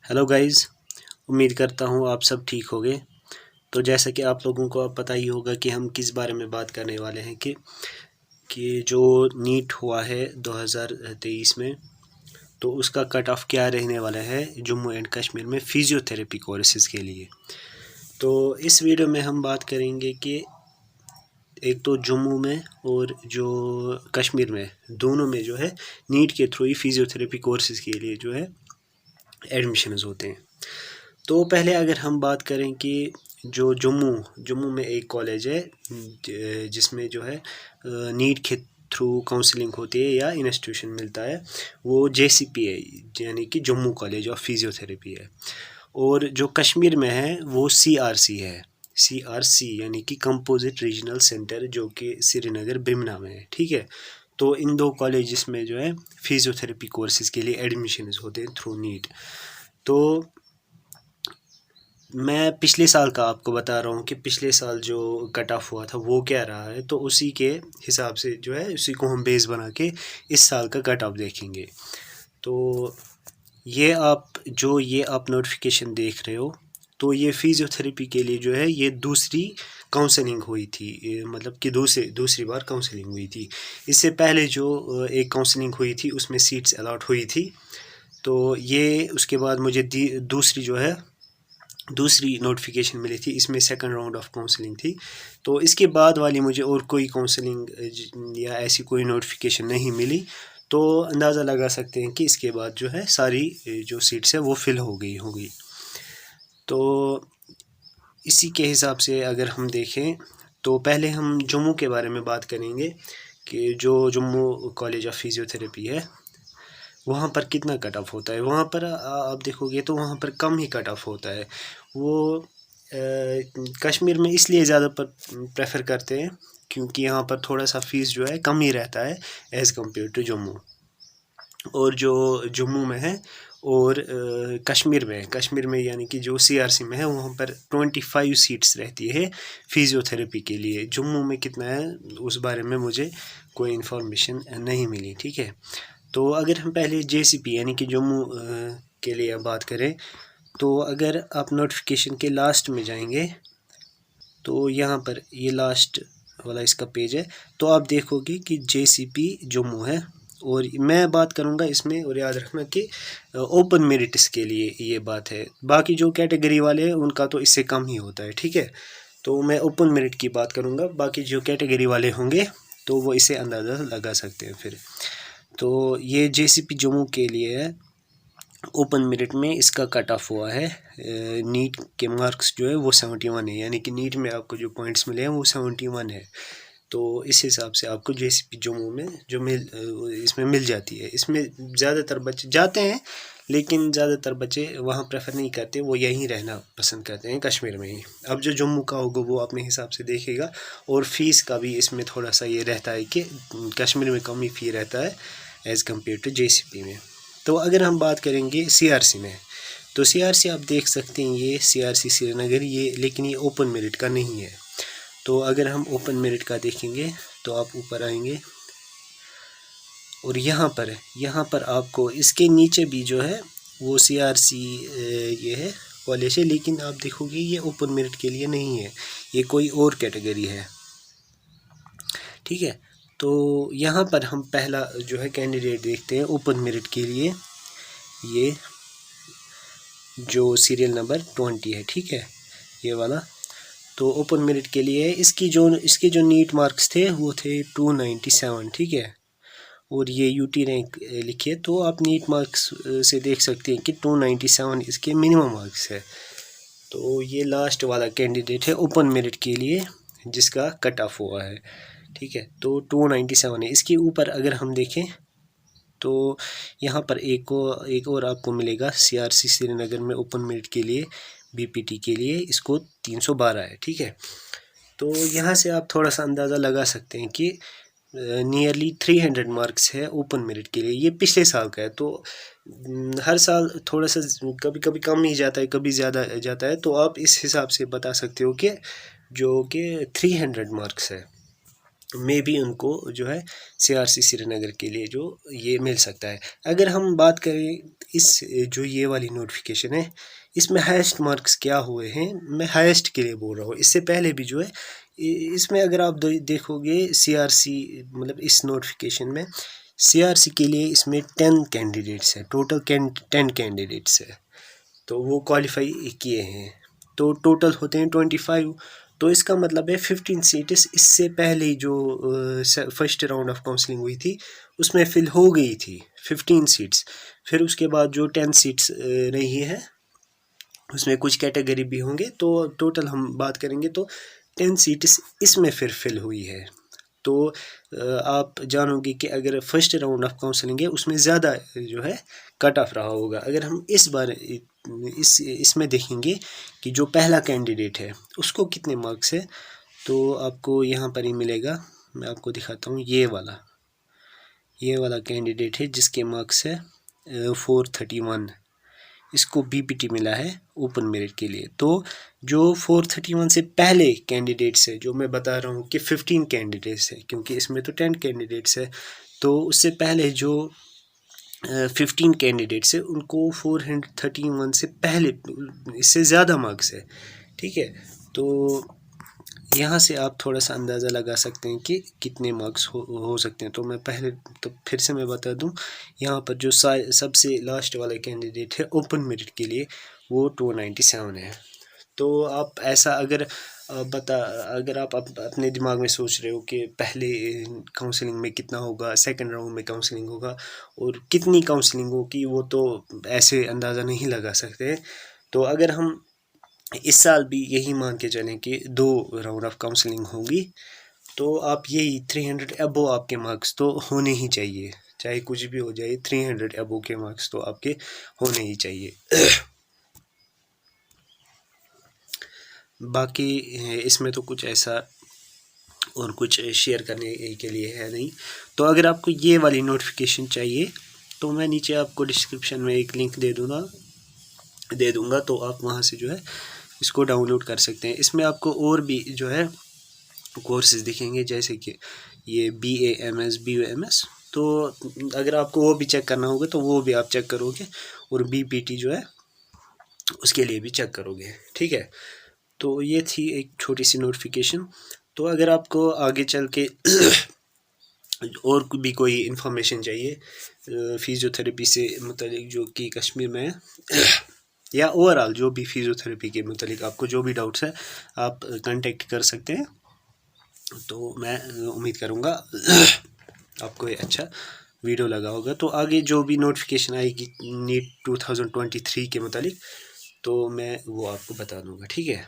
Hello guys. उम्मीद करता हूँ आप सब ठीक होंगे। तो जैसा कि आप लोगों को अब पता ही होगा कि हम किस बारे में बात करने वाले हैं कि जो नीट हुआ है 2023 में, तो उसका कट ऑफ क्या रहने वाला है जम्मू एंड कश्मीर में फिजियोथेरेपी कोर्सेज़ के लिए। तो इस वीडियो में हम बात करेंगे कि एक तो जम्मू में और जो कश्मीर में, दोनों में जो है नीट के थ्रू ही फिजियोथेरेपी कोर्सेज़ के लिए जो है एडमिशन्स होते हैं। तो पहले अगर हम बात करें कि जो जम्मू में एक कॉलेज है जिसमें जो है नीट के थ्रू काउंसलिंग होती है या इंस्टीट्यूशन मिलता है, वो JCP है, यानी कि जम्मू कॉलेज ऑफ फिजियोथेरेपी है। और जो कश्मीर में है वो CRC है, CRC यानी कि कंपोजिट रीजनल सेंटर, जो कि श्रीनगर बिमना में है। ठीक है, तो इन दो कॉलेजेस में जो है फिजियोथेरेपी कोर्सेज़ के लिए एडमिशन होते हैं थ्रू नीट। तो मैं पिछले साल का आपको बता रहा हूँ कि पिछले साल जो कट ऑफ हुआ था वो क्या रहा है, तो उसी के हिसाब से जो है उसी को हम बेस बना के इस साल का कट ऑफ देखेंगे। तो ये आप नोटिफिकेशन देख रहे हो, तो ये फिजियोथेरेपी के लिए जो है ये दूसरी काउंसलिंग हुई थी, मतलब कि दूसरी बार काउंसलिंग हुई थी। इससे पहले जो एक काउंसलिंग हुई थी उसमें सीट्स अलॉट हुई थी। तो ये उसके बाद मुझे दूसरी नोटिफिकेशन मिली थी, इसमें सेकंड राउंड ऑफ काउंसलिंग थी। तो इसके बाद वाली मुझे और कोई काउंसलिंग या ऐसी कोई नोटिफिकेशन नहीं मिली। तो अंदाज़ा लगा सकते हैं कि इसके बाद जो है सारी जो सीट्स है वो फिल हो गई होगी। तो इसी के हिसाब से अगर हम देखें, तो पहले हम जम्मू के बारे में बात करेंगे कि जो जम्मू कॉलेज ऑफ फिजियोथेरेपी है वहाँ पर कितना कट ऑफ होता है। वहाँ पर आप देखोगे तो वहाँ पर कम ही कट ऑफ होता है। वो कश्मीर में इसलिए ज़्यादा प्रेफर करते हैं क्योंकि यहाँ पर थोड़ा सा फीस जो है कम ही रहता है एज़ कम्पेयर टू जम्मू। और जो जम्मू में है और कश्मीर में यानी कि जो CRC में है वहाँ पर 25 सीट्स रहती है फिजियोथेरेपी के लिए। जम्मू में कितना है उस बारे में मुझे कोई इन्फॉर्मेशन नहीं मिली। ठीक है, तो अगर हम पहले JCP यानी कि जम्मू के लिए बात करें, तो अगर आप नोटिफिकेशन के लास्ट में जाएंगे तो यहाँ पर ये लास्ट वाला इसका पेज है, तो आप देखोगे कि JCP जम्मू है। और मैं बात करूँगा इसमें, और याद रखना कि ओपन मेरिट्स के लिए ये बात है। बाकी जो कैटेगरी वाले हैं उनका तो इससे कम ही होता है। ठीक है, तो मैं ओपन मेरिट की बात करूँगा, बाकी जो कैटेगरी वाले होंगे तो वो इसे अंदाज़ा लगा सकते हैं फिर। तो ये JCP जम्मू के लिए है। ओपन मेरिट में इसका कट ऑफ हुआ है, नीट के मार्क्स जो है वो 71 है, यानी कि नीट में आपको जो पॉइंट्स मिले हैं वो 71 है। तो इस हिसाब से आपको JCP जम्मू में इसमें मिल जाती है। इसमें ज़्यादातर बच्चे जाते हैं, लेकिन ज़्यादातर बच्चे वहाँ प्रेफर नहीं करते, वो यहीं रहना पसंद करते हैं कश्मीर में ही। अब जो जम्मू का होगा वो अपने हिसाब से देखेगा। और फ़ीस का भी इसमें थोड़ा सा ये रहता है कि कश्मीर में कम ही फ़ी रहता है एज़ कम्पेयर टू JCP में। तो अगर हम बात करेंगे CRC में, तो CRC आप देख सकते हैं, ये CRC श्रीनगर, ये लेकिन ये ओपन मेरिट का नहीं है। तो अगर हम ओपन मेरिट का देखेंगे तो आप ऊपर आएंगे और यहाँ पर आपको इसके नीचे भी जो है वो CRC ये है कॉलेज है, लेकिन आप देखोगे ये ओपन मेरिट के लिए नहीं है, ये कोई और कैटेगरी है। ठीक है, तो यहाँ पर हम पहला जो है कैंडिडेट देखते हैं ओपन मेरिट के लिए, ये जो सीरियल नंबर 20 है। ठीक है, ये वाला तो ओपन मेरिट के लिए इसके जो नीट मार्क्स थे वो थे 297। ठीक है, और ये UT रैंक लिखिए, तो आप नीट मार्क्स से देख सकते हैं कि 297 इसके मिनिमम मार्क्स है। तो ये लास्ट वाला कैंडिडेट है ओपन मेरिट के लिए जिसका कट ऑफ हुआ है। ठीक है, तो 297 है। इसके ऊपर अगर हम देखें तो यहाँ पर एक और आपको मिलेगा CRC श्रीनगर में ओपन मेरिट के लिए BPT के लिए, इसको 312 है। ठीक है, तो यहाँ से आप थोड़ा सा अंदाज़ा लगा सकते हैं कि नियरली 300 मार्क्स है ओपन मेरिट के लिए। ये पिछले साल का है, तो हर साल थोड़ा सा कभी कभी कम ही जाता है, कभी ज़्यादा जाता है। तो आप इस हिसाब से बता सकते हो कि जो कि 300 मार्क्स है मे भी उनको जो है CRC श्रीनगर के लिए जो ये मिल सकता है। अगर हम बात करें इस जो ये वाली नोटिफिकेशन है, इसमें हाईएस्ट मार्क्स क्या हुए हैं, मैं हाईएस्ट के लिए बोल रहा हूँ। इससे पहले भी जो है इसमें अगर आप देखोगे CRC मतलब इस नोटिफिकेशन में CRC के लिए इसमें 10 कैंडिडेट्स हैं, टोटल 10 कैंडिडेट्स है, तो वो क्वालिफाई किए हैं, तो टोटल होते हैं 25। तो इसका मतलब है 15 सीट्स इससे पहले जो फर्स्ट राउंड ऑफ काउंसलिंग हुई थी उसमें फिल हो गई थी 15 सीट्स। फिर उसके बाद जो 10 सीट्स रही है उसमें कुछ कैटेगरी भी होंगे, तो टोटल हम बात करेंगे तो 10 सीट्स इसमें फिर फिल हुई है। तो आप जानोगे कि अगर फर्स्ट राउंड ऑफ काउंसलिंग है उसमें ज़्यादा जो है कट ऑफ रहा होगा। अगर हम इस बार इसमें देखेंगे कि जो पहला कैंडिडेट है उसको कितने मार्क्स है, तो आपको यहाँ पर ही मिलेगा। मैं आपको दिखाता हूँ, ये वाला कैंडिडेट है जिसके मार्क्स है 431, इसको BPT मिला है ओपन मेरिट के लिए। तो जो 431 से पहले कैंडिडेट्स है, जो मैं बता रहा हूँ कि 15 कैंडिडेट्स है, क्योंकि इसमें तो 10 कैंडिडेट्स है, तो उससे पहले जो 15 कैंडिडेट्स है उनको 431 से पहले इससे ज़्यादा मार्क्स है, ठीक है। तो यहाँ से आप थोड़ा सा अंदाज़ा लगा सकते हैं कि कितने मार्क्स हो सकते हैं। तो मैं पहले तो फिर से मैं बता दूं, यहाँ पर जो सबसे लास्ट वाला कैंडिडेट है ओपन मेरिट के लिए वो 297 है। तो आप ऐसा अगर आप अपने दिमाग में सोच रहे हो कि पहले काउंसलिंग में कितना होगा, सेकंड राउंड में काउंसलिंग होगा और कितनी काउंसलिंग होगी, वो तो ऐसे अंदाज़ा नहीं लगा सकते। तो अगर हम इस साल भी यही मान के चलें कि 2 राउंड ऑफ काउंसलिंग होगी, तो आप यही 300 अबो आपके मार्क्स तो होने ही चाहिए, चाहे कुछ भी हो जाए 300 अबो के मार्क्स तो आपके होने ही चाहिए। बाकी इसमें तो कुछ ऐसा और कुछ शेयर करने के लिए है नहीं। तो अगर आपको ये वाली नोटिफिकेशन चाहिए तो मैं नीचे आपको डिस्क्रिप्शन में एक लिंक दे दूँगा, तो आप वहाँ से जो है इसको डाउनलोड कर सकते हैं। इसमें आपको और भी जो है कोर्सेज दिखेंगे, जैसे कि ये BAMS BUMS, तो अगर आपको वो भी चेक करना होगा तो वो भी आप चेक करोगे, और BPT जो है उसके लिए भी चेक करोगे, ठीक है। तो ये थी एक छोटी सी नोटिफिकेशन। तो अगर आपको आगे चल के और भी कोई इन्फॉर्मेशन चाहिए फिज़ियोथेरेपी से मतलब जो कि कश्मीर में है या ओवरऑल जो भी फिज़ियोथेरेपी के मतलब आपको जो भी डाउट्स है आप कांटेक्ट कर सकते हैं। तो मैं उम्मीद करूँगा आपको ये अच्छा वीडियो लगा होगा। तो आगे जो भी नोटिफिकेशन आएगी नीट 2023 के मतलब तो मैं वो आपको बता दूँगा, ठीक है।